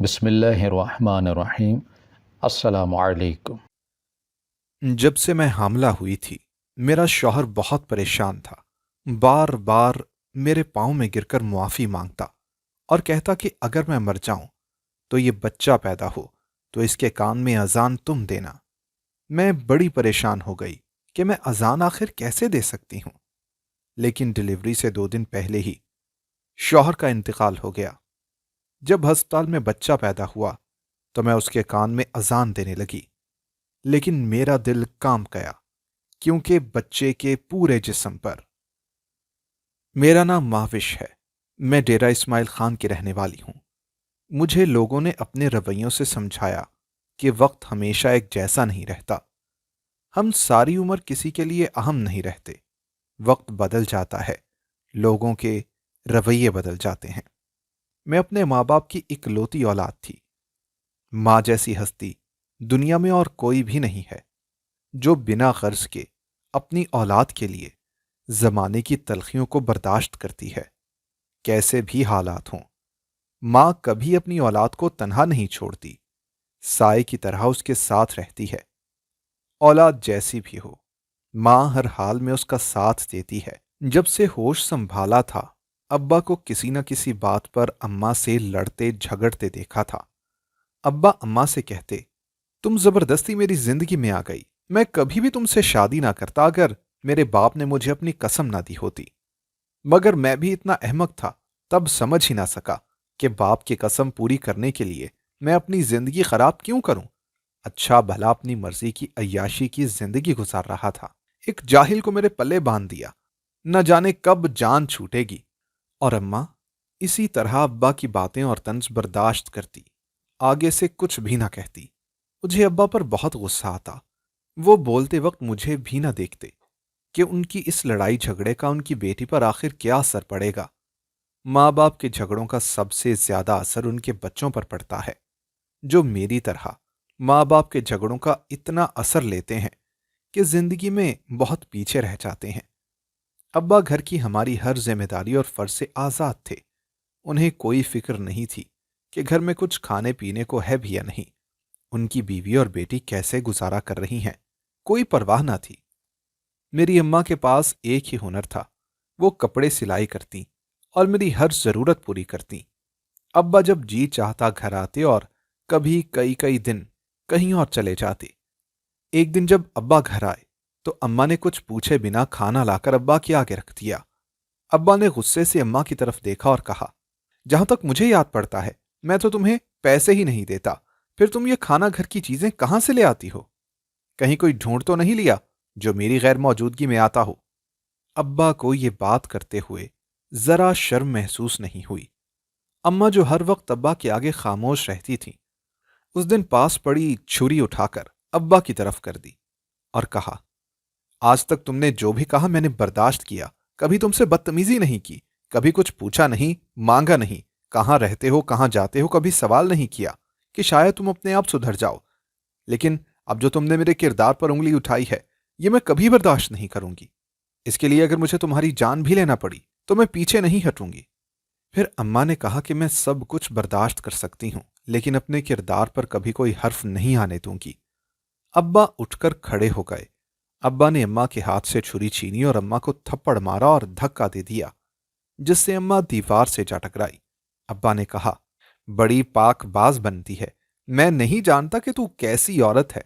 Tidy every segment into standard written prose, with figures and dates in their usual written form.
بسم اللہ الرحمن الرحیم۔ السلام علیکم۔ جب سے میں حاملہ ہوئی تھی میرا شوہر بہت پریشان تھا۔ بار بار میرے پاؤں میں گر کر معافی مانگتا اور کہتا کہ اگر میں مر جاؤں تو یہ بچہ پیدا ہو تو اس کے کان میں اذان تم دینا۔ میں بڑی پریشان ہو گئی کہ میں اذان آخر کیسے دے سکتی ہوں، لیکن ڈلیوری سے 2 دن پہلے ہی شوہر کا انتقال ہو گیا۔ جب ہسپتال میں بچہ پیدا ہوا تو میں اس کے کان میں اذان دینے لگی، لیکن میرا دل کام گیا کیونکہ بچے کے پورے جسم پر۔ میرا نام ماوش ہے، میں ڈیرہ اسماعیل خان کی رہنے والی ہوں۔ مجھے لوگوں نے اپنے رویوں سے سمجھایا کہ وقت ہمیشہ ایک جیسا نہیں رہتا، ہم ساری عمر کسی کے لیے اہم نہیں رہتے، وقت بدل جاتا ہے، لوگوں کے رویے بدل جاتے ہیں۔ میں اپنے ماں باپ کی اکلوتی اولاد تھی۔ ماں جیسی ہستی دنیا میں اور کوئی بھی نہیں ہے جو بنا غرض کے اپنی اولاد کے لیے زمانے کی تلخیوں کو برداشت کرتی ہے۔ کیسے بھی حالات ہوں، ماں کبھی اپنی اولاد کو تنہا نہیں چھوڑتی، سائے کی طرح اس کے ساتھ رہتی ہے۔ اولاد جیسی بھی ہو، ماں ہر حال میں اس کا ساتھ دیتی ہے۔ جب سے ہوش سنبھالا تھا ابا کو کسی نہ کسی بات پر اماں سے لڑتے جھگڑتے دیکھا تھا۔ ابا اماں سے کہتے، تم زبردستی میری زندگی میں آ گئی، میں کبھی بھی تم سے شادی نہ کرتا اگر میرے باپ نے مجھے اپنی قسم نہ دی ہوتی۔ مگر میں بھی اتنا احمق تھا، تب سمجھ ہی نہ سکا کہ باپ کی قسم پوری کرنے کے لیے میں اپنی زندگی خراب کیوں کروں۔ اچھا بھلا اپنی مرضی کی عیاشی کی زندگی گزار رہا تھا، ایک جاہل کو میرے پلے باندھ دیا، نہ جانے کب جان چھوٹے گی۔ اور اماں اسی طرح ابا کی باتیں اور طنز برداشت کرتی، آگے سے کچھ بھی نہ کہتی۔ مجھے ابا پر بہت غصہ آتا، وہ بولتے وقت مجھے بھی نہ دیکھتے کہ ان کی اس لڑائی جھگڑے کا ان کی بیٹی پر آخر کیا اثر پڑے گا۔ ماں باپ کے جھگڑوں کا سب سے زیادہ اثر ان کے بچوں پر پڑتا ہے، جو میری طرح ماں باپ کے جھگڑوں کا اتنا اثر لیتے ہیں کہ زندگی میں بہت پیچھے رہ جاتے ہیں۔ ابا گھر کی ہماری ہر ذمہ داری اور فرض سے آزاد تھے، انہیں کوئی فکر نہیں تھی کہ گھر میں کچھ کھانے پینے کو ہے بھی یا نہیں، ان کی بیوی اور بیٹی کیسے گزارا کر رہی ہیں، کوئی پرواہ نہ تھی۔ میری اماں کے پاس ایک ہی ہنر تھا، وہ کپڑے سلائی کرتی اور میری ہر ضرورت پوری کرتی۔ ابا جب جی چاہتا گھر آتے اور کبھی کئی کئی دن کہیں اور چلے جاتے۔ ایک دن جب ابا گھر آئے تو اماں نے کچھ پوچھے بنا کھانا لا کر ابا کے آگے رکھ دیا۔ ابا نے غصے سے اماں کی طرف دیکھا اور کہا، جہاں تک مجھے یاد پڑتا ہے میں تو تمہیں پیسے ہی نہیں دیتا، پھر تم یہ کھانا گھر کی چیزیں کہاں سے لے آتی ہو؟ کہیں کوئی ڈھونڈ تو نہیں لیا جو میری غیر موجودگی میں آتا ہو؟ ابا کو یہ بات کرتے ہوئے ذرا شرم محسوس نہیں ہوئی۔ اماں جو ہر وقت ابا کے آگے خاموش رہتی تھیں، اس دن پاس پڑی چھری اٹھا کر ابا کی طرف کر دی اور کہا، آج تک تم نے جو بھی کہا میں نے برداشت کیا، کبھی تم سے بدتمیزی نہیں کی، کبھی کچھ پوچھا نہیں، مانگا نہیں، کہاں رہتے ہو کہاں جاتے ہو کبھی سوال نہیں کیا کہ شاید تم اپنے آپ سدھر جاؤ، لیکن اب جو تم نے میرے کردار پر انگلی اٹھائی ہے یہ میں کبھی برداشت نہیں کروں گی۔ اس کے لیے اگر مجھے تمہاری جان بھی لینا پڑی تو میں پیچھے نہیں ہٹوں گی۔ پھر اماں نے کہا کہ میں سب کچھ برداشت کر سکتی ہوں لیکن اپنے کردار پر کبھی کوئی حرف نہیں آنے دوں گی۔ ابا اٹھ کر کھڑے ہو گئے۔ ابا نے اماں کے ہاتھ سے چھری چھینی اور اماں کو تھپڑ مارا اور دھکا دے دیا، جس سے اماں دیوار سے جا ٹکرائی۔ ابا نے کہا، بڑی پاک باز بنتی ہے، میں نہیں جانتا کہ تو کیسی عورت ہے،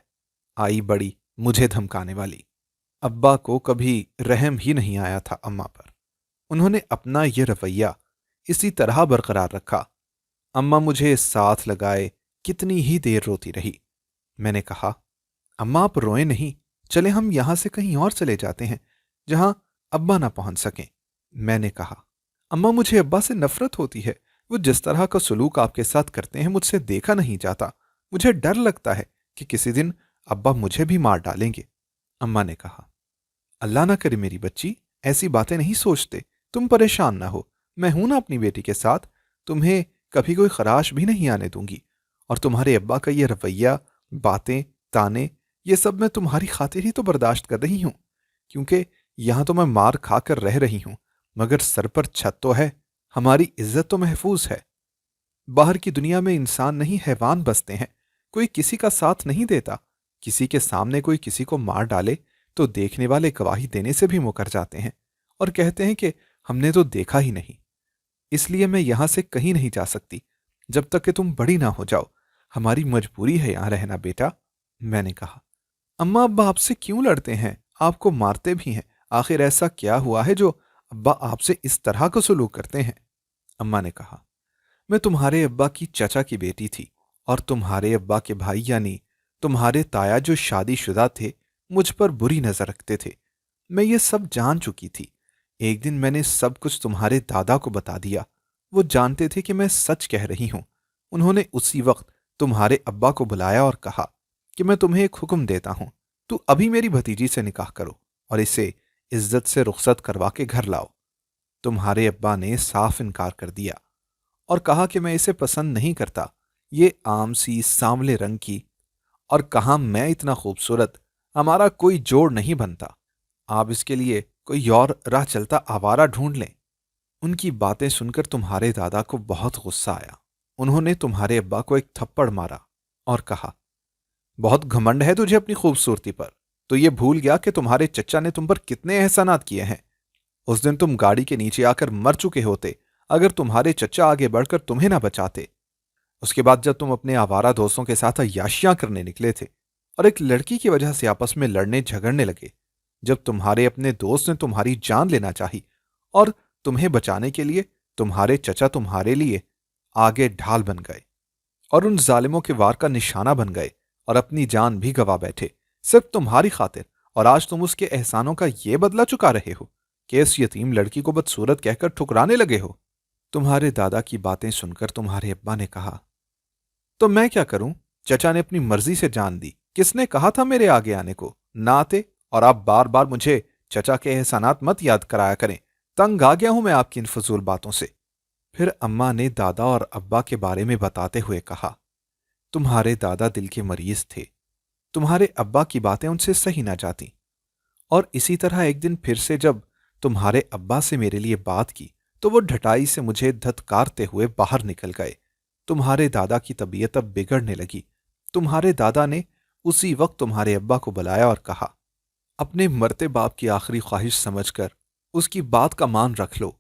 آئی بڑی مجھے دھمکانے والی۔ ابا کو کبھی رحم ہی نہیں آیا تھا اماں پر، انہوں نے اپنا یہ رویہ اسی طرح برقرار رکھا۔ اماں مجھے ساتھ لگائے کتنی ہی دیر روتی رہی۔ میں نے کہا، اماں آپ روئیں نہیں، چلیں ہم یہاں سے کہیں اور چلے جاتے ہیں جہاں ابا نہ پہنچ سکیں۔ میں نے کہا، اماں مجھے ابا سے نفرت ہوتی ہے، وہ جس طرح کا سلوک آپ کے ساتھ کرتے ہیں مجھ سے دیکھا نہیں جاتا، مجھے ڈر لگتا ہے کہ کسی دن ابا مجھے بھی مار ڈالیں گے۔ اماں نے کہا، اللہ نہ کرے میری بچی، ایسی باتیں نہیں سوچتے، تم پریشان نہ ہو، میں ہوں نا اپنی بیٹی کے ساتھ، تمہیں کبھی کوئی خراش بھی نہیں آنے دوں گی، اور تمہارے ابا کا یہ رویہ، باتیں، تانے، یہ سب میں تمہاری خاطر ہی تو برداشت کر رہی ہوں، کیونکہ یہاں تو میں مار کھا کر رہ رہی ہوں مگر سر پر چھت تو ہے، ہماری عزت تو محفوظ ہے۔ باہر کی دنیا میں انسان نہیں حیوان بستے ہیں، کوئی کسی کا ساتھ نہیں دیتا، کسی کے سامنے کوئی کسی کو مار ڈالے تو دیکھنے والے گواہی دینے سے بھی مکر جاتے ہیں اور کہتے ہیں کہ ہم نے تو دیکھا ہی نہیں۔ اس لیے میں یہاں سے کہیں نہیں جا سکتی جب تک کہ تم بڑی نہ ہو جاؤ، ہماری مجبوری ہے یہاں رہنا بیٹا۔ میں نے کہا، اماں ابا آپ سے کیوں لڑتے ہیں؟ آپ کو مارتے بھی ہیں، آخر ایسا کیا ہوا ہے جو ابا آپ سے اس طرح کا سلوک کرتے ہیں؟ اماں نے کہا، میں تمہارے ابا کی چچا کی بیٹی تھی اور تمہارے ابا کے بھائی یعنی تمہارے تایا جو شادی شدہ تھے مجھ پر بری نظر رکھتے تھے۔ میں یہ سب جان چکی تھی۔ ایک دن میں نے سب کچھ تمہارے دادا کو بتا دیا۔ وہ جانتے تھے کہ میں سچ کہہ رہی ہوں۔ انہوں نے اسی وقت تمہارے ابا کو بلایا اور کہا کہ میں تمہیں ایک حکم دیتا ہوں، تو ابھی میری بھتیجی سے نکاح کرو اور اسے عزت سے رخصت کروا کے گھر لاؤ۔ تمہارے ابا نے صاف انکار کر دیا اور کہا کہ میں اسے پسند نہیں کرتا، یہ عام سی سانولے رنگ کی، اور کہا میں اتنا خوبصورت، ہمارا کوئی جوڑ نہیں بنتا، آپ اس کے لیے کوئی اور راہ چلتا آوارہ ڈھونڈ لیں۔ ان کی باتیں سن کر تمہارے دادا کو بہت غصہ آیا۔ انہوں نے تمہارے ابا کو ایک تھپڑ مارا اور کہا، بہت گھمنڈ ہے تجھے اپنی خوبصورتی پر، تو یہ بھول گیا کہ تمہارے چچا نے تم پر کتنے احسانات کیے ہیں۔ اس دن تم گاڑی کے نیچے آ کر مر چکے ہوتے اگر تمہارے چچا آگے بڑھ کر تمہیں نہ بچاتے۔ اس کے بعد جب تم اپنے آوارہ دوستوں کے ساتھ عیاشیاں کرنے نکلے تھے اور ایک لڑکی کی وجہ سے آپس میں لڑنے جھگڑنے لگے، جب تمہارے اپنے دوست نے تمہاری جان لینا چاہی اور تمہیں بچانے کے لیے تمہارے چچا تمہارے لیے آگے ڈھال بن گئے اور ان ظالموں کے وار کا نشانہ بن گئے اور اپنی جان بھی گوا بیٹھے صرف تمہاری خاطر، اور آج تم اس کے احسانوں کا یہ بدلہ چکا رہے ہو کہ اس یتیم لڑکی کو بدصورت کہہ کر ٹھکرانے لگے ہو۔ تمہارے دادا کی باتیں سن کر تمہارے ابا نے کہا، تو میں کیا کروں؟ چچا نے اپنی مرضی سے جان دی، کس نے کہا تھا میرے آگے آنے کو؟ نہ آتے، اور آپ بار بار مجھے چچا کے احسانات مت یاد کرایا کریں، تنگ آ گیا ہوں میں آپ کی ان فضول باتوں سے۔ پھر اماں نے دادا اور ابا کے بارے میں بتاتے ہوئے کہا، تمہارے دادا دل کے مریض تھے، تمہارے ابا کی باتیں ان سے صحیح نہ جاتی، اور اسی طرح ایک دن پھر سے جب تمہارے ابا سے میرے لیے بات کی تو وہ ڈھٹائی سے مجھے دھتکارتے ہوئے باہر نکل گئے۔ تمہارے دادا کی طبیعت اب بگڑنے لگی۔ تمہارے دادا نے اسی وقت تمہارے ابا کو بلایا اور کہا، اپنے مرتے باپ کی آخری خواہش سمجھ کر اس کی بات کا مان رکھ لو،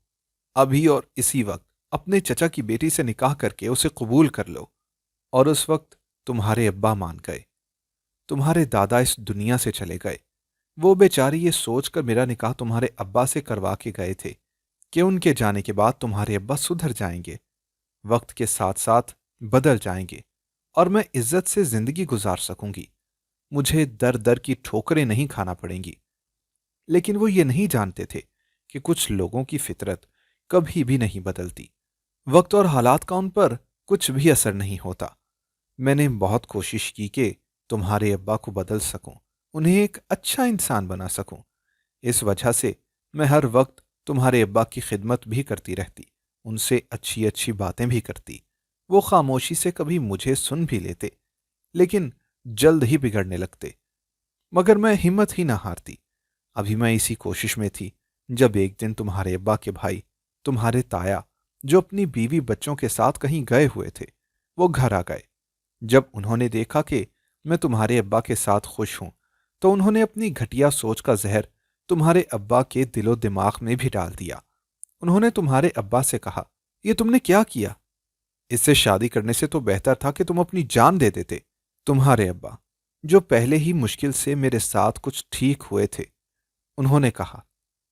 ابھی اور اسی وقت اپنے چچا کی بیٹی سے نکاح کر کے اسے قبول کر لو۔ اور اس وقت تمہارے ابا مان گئے۔ تمہارے دادا اس دنیا سے چلے گئے۔ وہ بیچارے یہ سوچ کر میرا نکاح تمہارے ابا سے کروا کے گئے تھے کہ ان کے جانے کے بعد تمہارے ابا سدھر جائیں گے، وقت کے ساتھ ساتھ بدل جائیں گے، اور میں عزت سے زندگی گزار سکوں گی، مجھے در در کی ٹھوکریں نہیں کھانا پڑیں گی۔ لیکن وہ یہ نہیں جانتے تھے کہ کچھ لوگوں کی فطرت کبھی بھی نہیں بدلتی، وقت اور حالات کا ان پر کچھ بھی اثر نہیں ہوتا۔ میں نے بہت کوشش کی کہ تمہارے ابا کو بدل سکوں، انہیں ایک اچھا انسان بنا سکوں۔ اس وجہ سے میں ہر وقت تمہارے ابا کی خدمت بھی کرتی رہتی، ان سے اچھی اچھی باتیں بھی کرتی۔ وہ خاموشی سے کبھی مجھے سن بھی لیتے، لیکن جلد ہی بگڑنے لگتے، مگر میں ہمت ہی نہ ہارتی۔ ابھی میں اسی کوشش میں تھی جب ایک دن تمہارے ابا کے بھائی، تمہارے تایا، جو اپنی بیوی بچوں کے ساتھ کہیں گئے ہوئے تھے، وہ گھر آ گئے۔ جب انہوں نے دیکھا کہ میں تمہارے ابا کے ساتھ خوش ہوں تو انہوں نے اپنی گھٹیا سوچ کا زہر تمہارے ابا کے دل و دماغ میں بھی ڈال دیا۔ انہوں نے تمہارے ابا سے کہا، یہ تم نے کیا کیا؟ اس سے شادی کرنے سے تو بہتر تھا کہ تم اپنی جان دے دیتے۔ تمہارے ابا، جو پہلے ہی مشکل سے میرے ساتھ کچھ ٹھیک ہوئے تھے، انہوں نے کہا،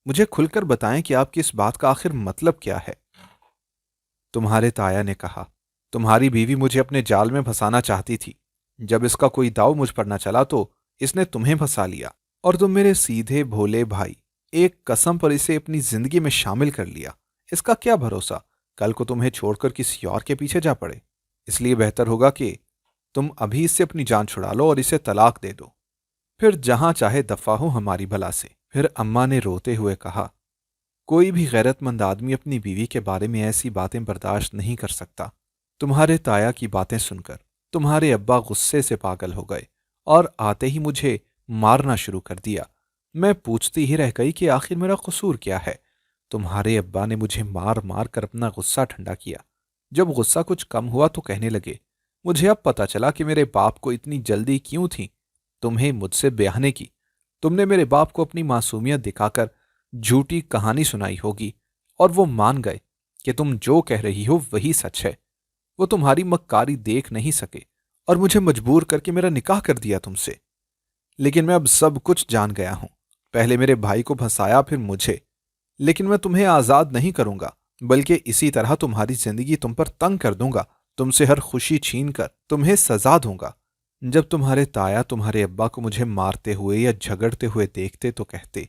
مجھے کھل کر بتائیں کہ آپ کی اس بات کا آخر مطلب کیا ہے؟ تمہارے تایا نے کہا، تمہاری بیوی مجھے اپنے جال میں پھنسانا چاہتی تھی، جب اس کا کوئی داؤ مجھ پر نہ چلا تو اس نے تمہیں پھنسا لیا، اور تم میرے سیدھے بھولے بھائی ایک قسم پر اسے اپنی زندگی میں شامل کر لیا۔ اس کا کیا بھروسہ کل کو تمہیں چھوڑ کر کسی اور کے پیچھے جا پڑے؟ اس لیے بہتر ہوگا کہ تم ابھی اس سے اپنی جان چھڑا لو اور اسے طلاق دے دو، پھر جہاں چاہے دفع ہو ہماری بھلا سے۔ پھر اماں نے روتے ہوئے کہا، کوئی بھی غیرت مند آدمی اپنی بیوی کے بارے میں ایسی باتیں برداشت نہیں کر سکتا۔ تمہارے تایا کی باتیں سن کر تمہارے ابا غصے سے پاگل ہو گئے اور آتے ہی مجھے مارنا شروع کر دیا۔ میں پوچھتی ہی رہ گئی کہ آخر میرا قصور کیا ہے۔ تمہارے ابا نے مجھے مار مار کر اپنا غصہ ٹھنڈا کیا۔ جب غصہ کچھ کم ہوا تو کہنے لگے، مجھے اب پتا چلا کہ میرے باپ کو اتنی جلدی کیوں تھی تمہیں مجھ سے بیاہنے کی۔ تم نے میرے باپ کو اپنی معصومیت دکھا کر جھوٹی کہانی سنائی ہوگی اور وہ مان گئے کہ تم جو کہہ رہی ہو وہی سچ ہے۔ وہ تمہاری مکاری دیکھ نہیں سکے اور مجھے مجبور کر کے میرا نکاح کر دیا تم سے۔ لیکن میں اب سب کچھ جان گیا ہوں۔ پہلے میرے بھائی کو پھنسایا، پھر مجھے۔ لیکن میں تمہیں آزاد نہیں کروں گا، بلکہ اسی طرح تمہاری زندگی تم پر تنگ کر دوں گا، تم سے ہر خوشی چھین کر تمہیں سزا دوں گا۔ جب تمہارے تایا تمہارے ابا کو مجھے مارتے ہوئے یا جھگڑتے ہوئے دیکھتے تو کہتے،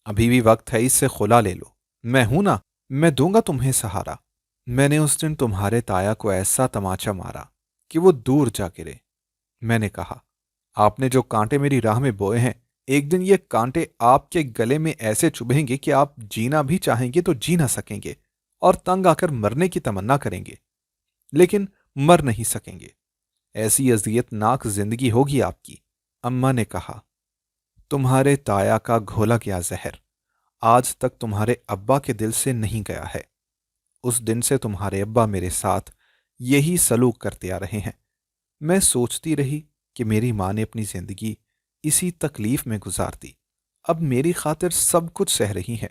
ابھی بھی وقت ہے، اس سے خلا لے لو، میں ہوں نا، میں دوں گا تمہیں سہارا۔ میں نے اس دن تمہارے تایا کو ایسا تماچا مارا کہ وہ دور جا گرے۔ میں نے کہا، آپ نے جو کانٹے میری راہ میں بوئے ہیں، ایک دن یہ کانٹے آپ کے گلے میں ایسے چبھیں گے کہ آپ جینا بھی چاہیں گے تو جی نہ سکیں گے اور تنگ آ کر مرنے کی تمنا کریں گے، لیکن مر نہیں سکیں گے۔ ایسی اذیت ناک زندگی ہوگی آپ کی۔ اماں نے کہا، تمہارے تایا کا گھولا گیا زہر آج تک تمہارے ابا کے دل سے نہیں گیا ہے۔ اس دن سے تمہارے ابا میرے ساتھ یہی سلوک کرتے آ رہے ہیں۔ میں سوچتی رہی کہ میری ماں نے اپنی زندگی اسی تکلیف میں گزار دی، اب میری خاطر سب کچھ سہ رہی ہیں۔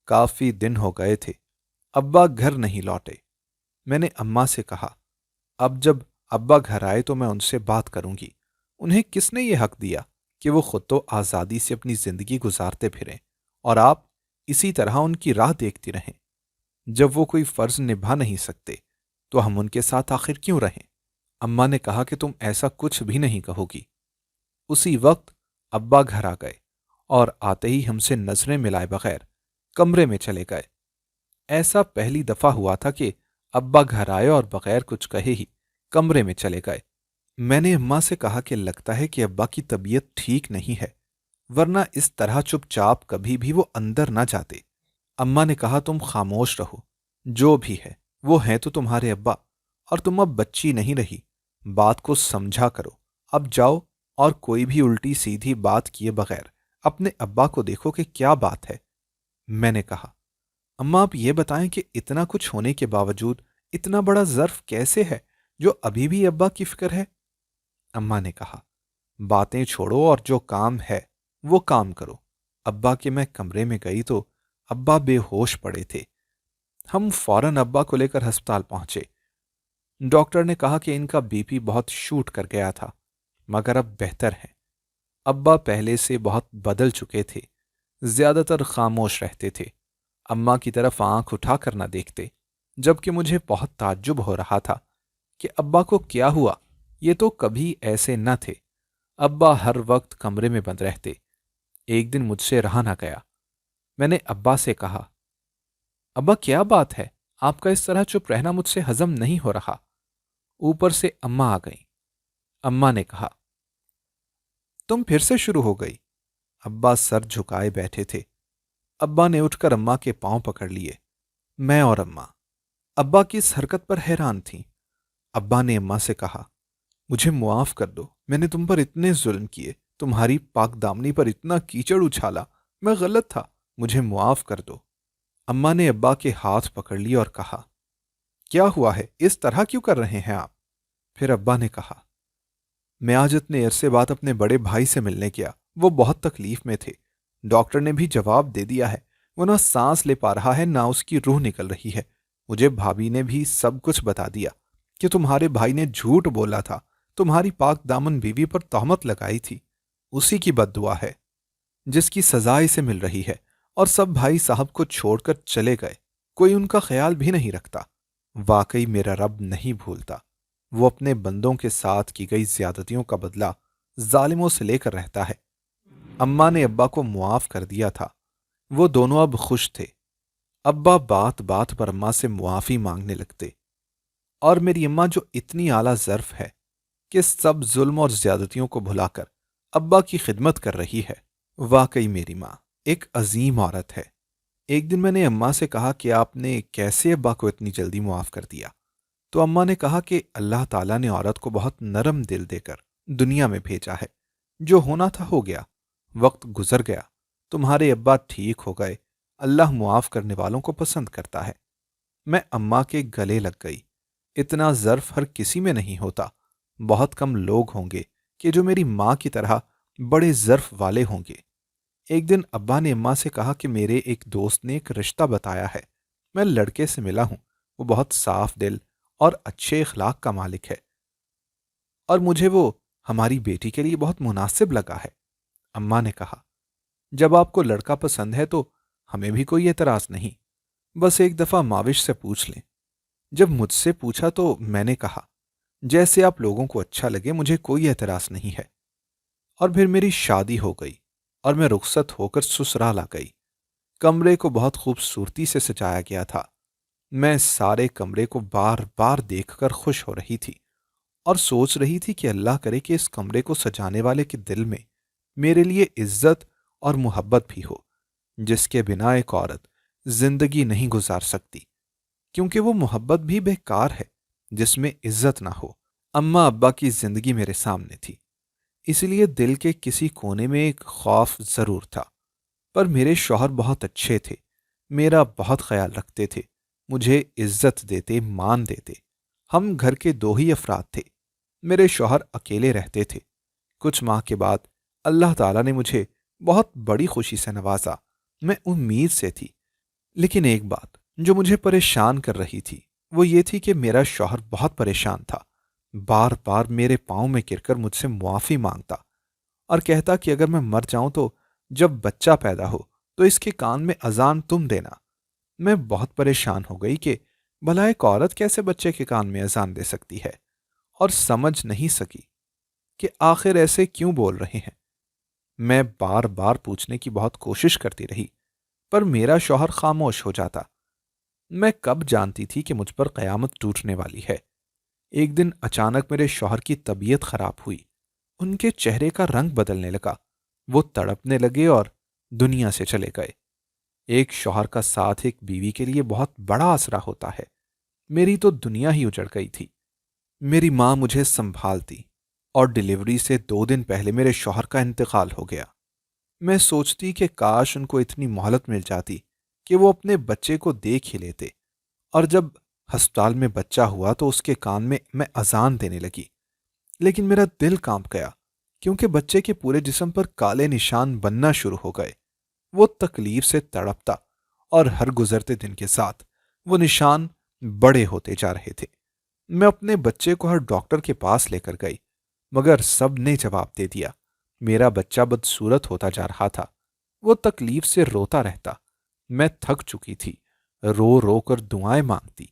کافی دن ہو گئے تھے، ابا گھر نہیں لوٹے۔ میں نے اماں سے کہا، اب جب ابا گھر آئے تو میں ان سے بات کروں گی۔ انہیں کس نے یہ حق دیا کہ وہ خود تو آزادی سے اپنی زندگی گزارتے پھریں اور آپ اسی طرح ان کی راہ دیکھتی رہیں؟ جب وہ کوئی فرض نبھا نہیں سکتے تو ہم ان کے ساتھ آخر کیوں رہیں؟ اماں نے کہا کہ تم ایسا کچھ بھی نہیں کہو گی۔ اسی وقت ابا گھر آ گئے اور آتے ہی ہم سے نظریں ملائے بغیر کمرے میں چلے گئے۔ ایسا پہلی دفعہ ہوا تھا کہ ابا گھر آئے اور بغیر کچھ کہے ہی کمرے میں چلے گئے۔ میں نے اماں سے کہا کہ لگتا ہے کہ ابا کی طبیعت ٹھیک نہیں ہے، ورنہ اس طرح چپ چاپ کبھی بھی وہ اندر نہ جاتے۔ اماں نے کہا، تم خاموش رہو، جو بھی ہے وہ ہیں تو تمہارے ابا، اور تم اب بچی نہیں رہی، بات کو سمجھا کرو۔ اب جاؤ اور کوئی بھی الٹی سیدھی بات کیے بغیر اپنے ابا کو دیکھو کہ کیا بات ہے۔ میں نے کہا، اماں آپ یہ بتائیں کہ اتنا کچھ ہونے کے باوجود اتنا بڑا ظرف کیسے ہے جو ابھی بھی ابا کی فکر ہے؟ اماں نے کہا، باتیں چھوڑو اور جو کام ہے وہ کام کرو۔ ابا کے میں کمرے میں گئی تو ابا بے ہوش پڑے تھے۔ ہم فوراً ابا کو لے کر ہسپتال پہنچے۔ ڈاکٹر نے کہا کہ ان کا بی پی بہت شوٹ کر گیا تھا، مگر اب بہتر ہے۔ ابا پہلے سے بہت بدل چکے تھے، زیادہ تر خاموش رہتے تھے، اماں کی طرف آنکھ اٹھا کر نہ دیکھتے، جبکہ مجھے بہت تعجب ہو رہا تھا کہ ابا کو کیا ہوا، یہ تو کبھی ایسے نہ تھے۔ ابا ہر وقت کمرے میں بند رہتے۔ ایک دن مجھ سے رہا نہ گیا۔ میں نے ابا سے کہا، ابا کیا بات ہے، آپ کا اس طرح چپ رہنا مجھ سے ہضم نہیں ہو رہا۔ اوپر سے اماں آ گئیں۔ اماں نے کہا، تم پھر سے شروع ہو گئی۔ ابا سر جھکائے بیٹھے تھے۔ ابا نے اٹھ کر اماں کے پاؤں پکڑ لیے۔ میں اور اماں ابا کی اس حرکت پر حیران تھیں۔ ابا نے اماں سے کہا، مجھے معاف کر دو، میں نے تم پر اتنے ظلم کیے، تمہاری پاک دامنی پر اتنا کیچڑ اچھالا، میں غلط تھا، مجھے معاف کر دو۔ اماں نے ابا کے ہاتھ پکڑ لیے اور کہا، کیا ہوا ہے، اس طرح کیوں کر رہے ہیں آپ؟ پھر ابا نے کہا، میں آج اتنے عرصے بعد اپنے بڑے بھائی سے ملنے گیا، وہ بہت تکلیف میں تھے، ڈاکٹر نے بھی جواب دے دیا ہے، وہ نہ سانس لے پا رہا ہے نہ اس کی روح نکل رہی ہے۔ مجھے بھابھی نے بھی سب کچھ بتا دیا کہ تمہارے بھائی نے جھوٹ بولا تھا، تمہاری پاک دامن بیوی پر تہمت لگائی تھی، اسی کی بد دعا ہے جس کی سزا اسے مل رہی ہے، اور سب بھائی صاحب کو چھوڑ کر چلے گئے، کوئی ان کا خیال بھی نہیں رکھتا۔ واقعی میرا رب نہیں بھولتا، وہ اپنے بندوں کے ساتھ کی گئی زیادتیوں کا بدلہ ظالموں سے لے کر رہتا ہے۔ اماں نے ابا کو معاف کر دیا تھا، وہ دونوں اب خوش تھے۔ ابا بات بات پر اماں سے معافی مانگنے لگتے، اور میری اماں جو اتنی اعلیٰ ظرف ہے کہ سب ظلم اور زیادتیوں کو بھلا کر ابا کی خدمت کر رہی ہے۔ واقعی میری ماں ایک عظیم عورت ہے۔ ایک دن میں نے اماں سے کہا کہ آپ نے کیسے ابا کو اتنی جلدی معاف کر دیا؟ تو اماں نے کہا کہ اللہ تعالیٰ نے عورت کو بہت نرم دل دے کر دنیا میں بھیجا ہے، جو ہونا تھا ہو گیا، وقت گزر گیا، تمہارے ابا ٹھیک ہو گئے، اللہ معاف کرنے والوں کو پسند کرتا ہے۔ میں اماں کے گلے لگ گئی۔ اتنا ظرف ہر کسی میں نہیں ہوتا، بہت کم لوگ ہوں گے کہ جو میری ماں کی طرح بڑے ظرف والے ہوں گے۔ ایک دن ابا نے اماں سے کہا کہ میرے ایک دوست نے ایک رشتہ بتایا ہے، میں لڑکے سے ملا ہوں، وہ بہت صاف دل اور اچھے اخلاق کا مالک ہے، اور مجھے وہ ہماری بیٹی کے لیے بہت مناسب لگا ہے۔ اماں نے کہا، جب آپ کو لڑکا پسند ہے تو ہمیں بھی کوئی اعتراض نہیں، بس ایک دفعہ ماوش سے پوچھ لیں۔ جب مجھ سے پوچھا تو میں نے کہا، جیسے آپ لوگوں کو اچھا لگے، مجھے کوئی اعتراض نہیں ہے۔ اور پھر میری شادی ہو گئی اور میں رخصت ہو کر سسرال آ گئی۔ کمرے کو بہت خوبصورتی سے سجایا گیا تھا، میں سارے کمرے کو بار بار دیکھ کر خوش ہو رہی تھی اور سوچ رہی تھی کہ اللہ کرے کہ اس کمرے کو سجانے والے کے دل میں میرے لیے عزت اور محبت بھی ہو، جس کے بنا ایک عورت زندگی نہیں گزار سکتی، کیونکہ وہ محبت بھی بیکار ہے جس میں عزت نہ ہو۔ اماں ابا کی زندگی میرے سامنے تھی، اس لیے دل کے کسی کونے میں ایک خوف ضرور تھا، پر میرے شوہر بہت اچھے تھے، میرا بہت خیال رکھتے تھے، مجھے عزت دیتے، مان دیتے۔ ہم گھر کے دو ہی افراد تھے، میرے شوہر اکیلے رہتے تھے۔ کچھ ماہ کے بعد اللہ تعالیٰ نے مجھے بہت بڑی خوشی سے نوازا، میں امید سے تھی، لیکن ایک بات جو مجھے پریشان کر رہی تھی وہ یہ تھی کہ میرا شوہر بہت پریشان تھا، بار بار میرے پاؤں میں گر کر مجھ سے معافی مانگتا اور کہتا کہ اگر میں مر جاؤں تو جب بچہ پیدا ہو تو اس کے کان میں اذان تم دینا۔ میں بہت پریشان ہو گئی کہ بھلا ایک عورت کیسے بچے کے کان میں اذان دے سکتی ہے، اور سمجھ نہیں سکی کہ آخر ایسے کیوں بول رہے ہیں۔ میں بار بار پوچھنے کی بہت کوشش کرتی رہی، پر میرا شوہر خاموش ہو جاتا۔ میں کب جانتی تھی کہ مجھ پر قیامت ٹوٹنے والی ہے۔ ایک دن اچانک میرے شوہر کی طبیعت خراب ہوئی، ان کے چہرے کا رنگ بدلنے لگا، وہ تڑپنے لگے اور دنیا سے چلے گئے۔ ایک شوہر کا ساتھ ایک بیوی کے لیے بہت بڑا آسرا ہوتا ہے، میری تو دنیا ہی اجڑ گئی تھی۔ میری ماں مجھے سنبھالتی اور ڈیلیوری سے 2 دن پہلے میرے شوہر کا انتقال ہو گیا۔ میں سوچتی کہ کاش ان کو اتنی مہلت مل جاتی کہ وہ اپنے بچے کو دیکھ ہی لیتے، اور جب ہسپتال میں بچہ ہوا تو اس کے کان میں اذان دینے لگی، لیکن میرا دل کانپ گیا کیونکہ بچے کے پورے جسم پر کالے نشان بننا شروع ہو گئے۔ وہ تکلیف سے تڑپتا اور ہر گزرتے دن کے ساتھ وہ نشان بڑے ہوتے جا رہے تھے۔ میں اپنے بچے کو ہر ڈاکٹر کے پاس لے کر گئی، مگر سب نے جواب دے دیا، میرا بچہ بدصورت ہوتا جا رہا تھا۔ وہ تکلیف سے روتا رہتا، میں تھک چکی تھی، رو رو کر دعائیں مانگتی۔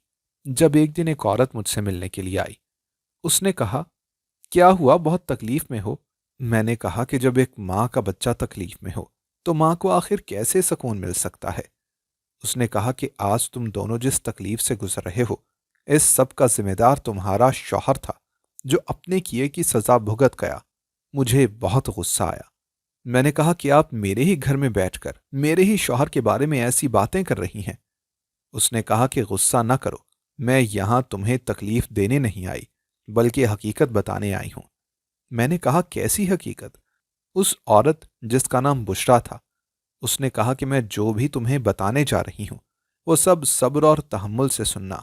جب ایک دن ایک عورت مجھ سے ملنے کے لیے آئی، اس نے کہا، کیا ہوا، بہت تکلیف میں ہو؟ میں نے کہا کہ جب ایک ماں کا بچہ تکلیف میں ہو تو ماں کو آخر کیسے سکون مل سکتا ہے؟ اس نے کہا کہ آج تم دونوں جس تکلیف سے گزر رہے ہو، اس سب کا ذمہ دار تمہارا شوہر تھا جو اپنے کیے کی سزا بھگت گیا۔ مجھے بہت غصہ آیا۔ میں نے کہا کہ آپ میرے ہی گھر میں بیٹھ کر میرے ہی شوہر کے بارے میں ایسی باتیں کر رہی ہیں۔ اس نے کہا کہ غصہ نہ کرو، میں یہاں تمہیں تکلیف دینے نہیں آئی بلکہ حقیقت بتانے آئی ہوں۔ میں نے کہا، کیسی حقیقت؟ اس عورت جس کا نام بشرا تھا، اس نے کہا کہ میں جو بھی تمہیں بتانے جا رہی ہوں وہ سب صبر اور تحمل سے سننا۔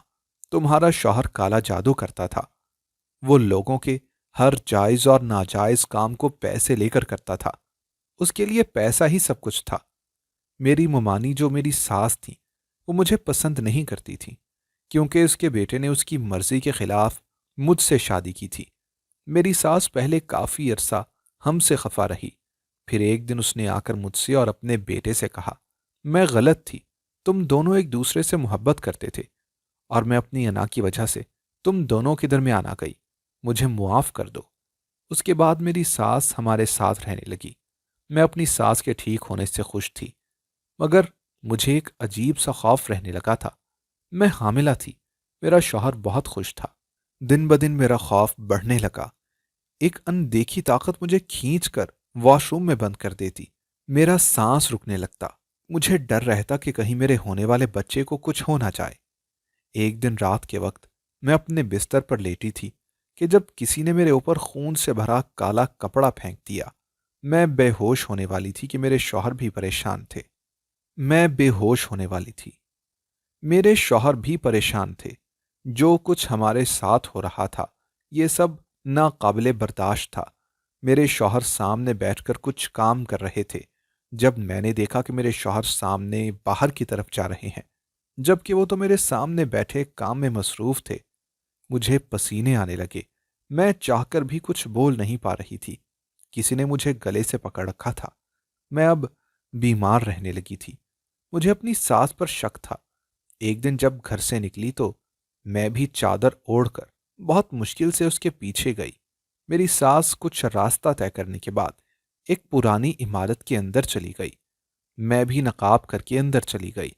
تمہارا شوہر کالا جادو کرتا تھا، وہ لوگوں کے ہر جائز اور ناجائز کام کو پیسے لے کر کرتا تھا، اس کے لیے پیسہ ہی سب کچھ تھا۔ میری ممانی جو میری ساس تھی وہ مجھے پسند نہیں کرتی تھی کیونکہ اس کے بیٹے نے اس کی مرضی کے خلاف مجھ سے شادی کی تھی۔ میری ساس پہلے کافی عرصہ ہم سے خفا رہی، پھر ایک دن اس نے آ کر مجھ سے اور اپنے بیٹے سے کہا، میں غلط تھی، تم دونوں ایک دوسرے سے محبت کرتے تھے اور میں اپنی انا کی وجہ سے تم دونوں کے درمیان آ گئی، مجھے معاف کر دو۔ اس کے بعد میری ساس ہمارے ساتھ رہنے لگی۔ میں اپنی ساس کے ٹھیک ہونے سے خوش تھی، مگر مجھے ایک عجیب سا خوف رہنے لگا تھا۔ میں حاملہ تھی، میرا شوہر بہت خوش تھا، دن بدن میرا خوف بڑھنے لگا۔ ایک اندیکھی طاقت مجھے کھینچ کر واش روم میں بند کر دیتی، میرا سانس رکنے لگتا، مجھے ڈر رہتا کہ کہیں میرے ہونے والے بچے کو کچھ ہو نہ جائے۔ ایک دن رات کے وقت میں اپنے بستر پر لیٹی تھی کہ جب کسی نے میرے اوپر خون سے بھرا کالا کپڑا پھینک دیا۔ میں بے ہوش ہونے والی تھی کہ میرے شوہر بھی پریشان تھے۔ میں بے ہوش ہونے والی تھی، میرے شوہر بھی پریشان تھے۔ جو کچھ ہمارے ساتھ ہو رہا تھا یہ سب ناقابل برداشت تھا۔ میرے شوہر سامنے بیٹھ کر کچھ کام کر رہے تھے، جب میں نے دیکھا کہ میرے شوہر سامنے باہر کی طرف جا رہے ہیں جبکہ وہ تو میرے سامنے بیٹھے کام میں مصروف تھے، مجھے پسینے آنے لگے۔ میں چاہ کر بھی کچھ بول نہیں پا رہی تھی، کسی نے مجھے گلے سے پکڑ رکھا تھا۔ میں اب بیمار رہنے لگی تھی۔ مجھے اپنی ساس پر شک تھا۔ ایک دن جب گھر سے نکلی تو میں بھی چادر اوڑھ کر بہت مشکل سے اس کے پیچھے گئی۔ میری ساس کچھ راستہ طے کرنے کے بعد ایک پرانی عمارت کے اندر چلی گئی۔ میں بھی نقاب کر کے اندر چلی گئی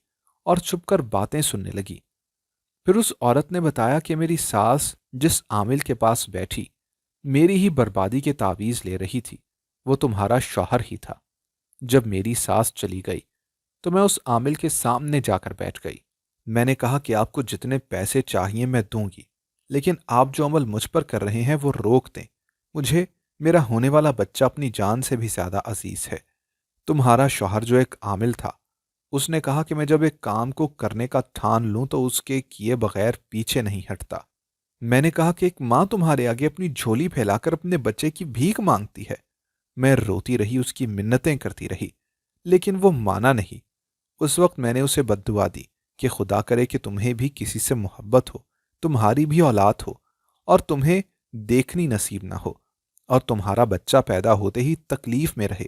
اور چھپ کر باتیں سننے لگی۔ پھر اس عورت نے بتایا کہ میری ساس جس عامل کے پاس بیٹھی میری ہی بربادی کے تعویذ لے رہی تھی وہ تمہارا شوہر ہی تھا۔ جب میری ساس چلی گئی تو میں اس عامل کے سامنے جا کر بیٹھ گئی۔ میں نے کہا کہ آپ کو جتنے پیسے چاہیے میں دوں گی، لیکن آپ جو عمل مجھ پر کر رہے ہیں وہ روک دیں۔ مجھے میرا ہونے والا بچہ اپنی جان سے بھی زیادہ عزیز ہے۔ تمہارا شوہر جو ایک عامل تھا اس نے کہا کہ میں جب ایک کام کو کرنے کا ٹھان لوں تو اس کے کیے بغیر پیچھے نہیں ہٹتا۔ میں نے کہا کہ ایک ماں تمہارے آگے اپنی جھولی پھیلا کر اپنے بچے کی بھیک مانگتی ہے۔ میں روتی رہی، اس کی منتیں کرتی رہی، لیکن وہ مانا نہیں۔ اس وقت میں نے اسے بد دعا دی کہ خدا کرے کہ تمہیں بھی کسی سے محبت ہو، تمہاری بھی اولاد ہو اور تمہیں دیکھنی نصیب نہ ہو، اور تمہارا بچہ پیدا ہوتے ہی تکلیف میں رہے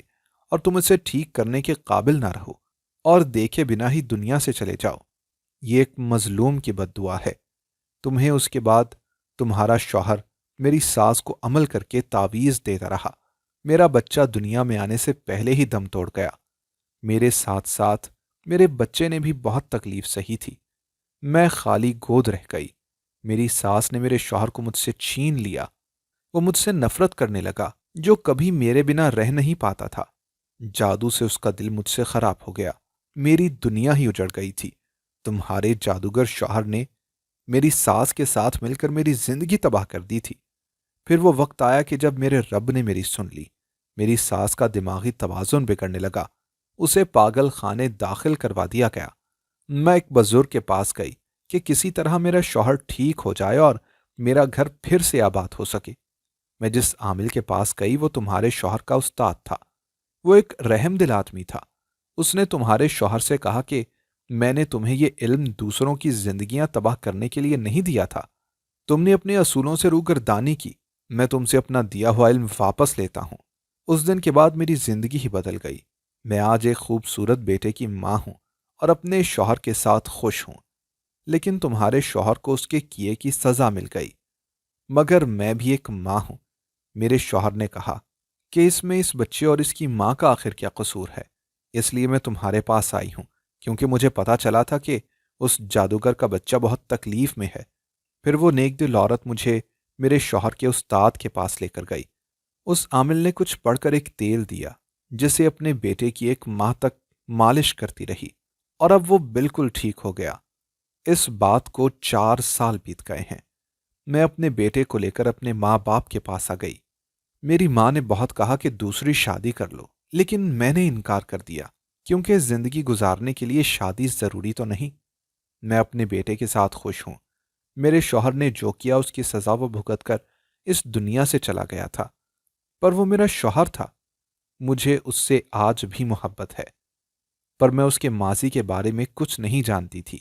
اور تم اسے ٹھیک کرنے کے قابل نہ رہو اور دیکھے بنا ہی دنیا سے چلے جاؤ۔ یہ ایک مظلوم کی بد دعا ہے۔ تمہیں اس کے بعد تمہارا شوہر میری ساس کو عمل کر کے تعویذ دیتا رہا۔ میرا بچہ دنیا میں آنے سے پہلے ہی دم توڑ گیا۔ میرے ساتھ ساتھ میرے بچے نے بھی بہت تکلیف سہی تھی۔ میں خالی گود رہ گئی۔ میری ساس نے میرے شوہر کو مجھ سے چھین لیا۔ وہ مجھ سے نفرت کرنے لگا جو کبھی میرے بنا رہ نہیں پاتا تھا۔ جادو سے اس کا دل مجھ سے خراب ہو گیا۔ میری دنیا ہی اجڑ گئی تھی۔ تمہارے جادوگر شوہر نے میری ساس کے ساتھ مل کر میری زندگی تباہ کر دی تھی۔ پھر وہ وقت آیا کہ جب میرے رب نے میری سن لی۔ میری ساس کا دماغی توازن بگڑنے لگا۔ اسے پاگل خانے داخل کروا دیا گیا۔ میں ایک بزرگ کے پاس گئی کہ کسی طرح میرا شوہر ٹھیک ہو جائے اور میرا گھر پھر سے آباد ہو سکے۔ میں جس عامل کے پاس گئی وہ تمہارے شوہر کا استاد تھا۔ وہ ایک رحم دل آدمی تھا۔ اس نے تمہارے شوہر سے کہا کہ میں نے تمہیں یہ علم دوسروں کی زندگیاں تباہ کرنے کے لیے نہیں دیا تھا۔ تم نے اپنے اصولوں سے روگردانی کی۔ میں تم سے اپنا دیا ہوا علم واپس لیتا ہوں۔ اس دن کے بعد میری زندگی ہی بدل گئی۔ میں آج ایک خوبصورت بیٹے کی ماں ہوں اور اپنے شوہر کے ساتھ خوش ہوں، لیکن تمہارے شوہر کو اس کے کیے کی سزا مل گئی۔ مگر میں بھی ایک ماں ہوں۔ میرے شوہر نے کہا کہ اس میں اس بچے اور اس کی ماں کا آخر کیا قصور ہے، اس لیے میں تمہارے پاس آئی ہوں، کیونکہ مجھے پتا چلا تھا کہ اس جادوگر کا بچہ بہت تکلیف میں ہے۔ پھر وہ نیک دل عورت مجھے میرے شوہر کے استاد کے پاس لے کر گئی۔ اس عامل نے کچھ پڑھ کر ایک تیل دیا جسے اپنے بیٹے کی ایک ماہ تک مالش کرتی رہی، اور اب وہ بالکل ٹھیک ہو گیا۔ اس بات کو 4 سال بیت گئے ہیں۔ میں اپنے بیٹے کو لے کر اپنے ماں باپ کے پاس آ گئی۔ میری ماں نے بہت کہا کہ دوسری شادی کر لو، لیکن میں نے انکار کر دیا، کیونکہ زندگی گزارنے کے لیے شادی ضروری تو نہیں۔ میں اپنے بیٹے کے ساتھ خوش ہوں۔ میرے شوہر نے جو کیا اس کی سزا وہ بھگت کر اس دنیا سے چلا گیا تھا، پر وہ میرا شوہر تھا۔ مجھے اس سے آج بھی محبت ہے، پر میں اس کے ماضی کے بارے میں کچھ نہیں جانتی تھی۔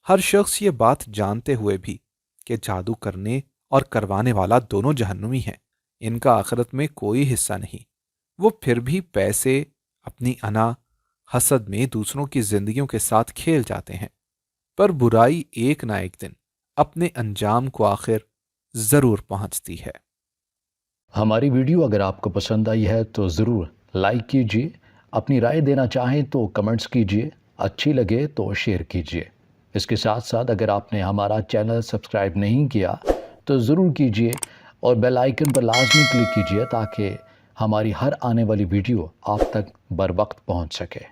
ہر شخص یہ بات جانتے ہوئے بھی کہ جادو کرنے اور کروانے والا دونوں جہنمی ہیں، ان کا آخرت میں کوئی حصہ نہیں۔ وہ پھر بھی پیسے، اپنی انا، حسد میں دوسروں کی زندگیوں کے ساتھ کھیل جاتے ہیں، پر برائی ایک نہ ایک دن اپنے انجام کو آخر ضرور پہنچتی ہے۔ ہماری ویڈیو اگر آپ کو پسند آئی ہے تو ضرور لائک کیجیے، اپنی رائے دینا چاہیں تو کمنٹس کیجیے، اچھی لگے تو شیئر کیجیے۔ اس کے ساتھ ساتھ اگر آپ نے ہمارا چینل سبسکرائب نہیں کیا تو ضرور کیجیے اور بیل آئیکن پر لازمی کلک کیجیے تاکہ ہماری ہر آنے والی ویڈیو آپ تک بر وقت پہنچ سکے۔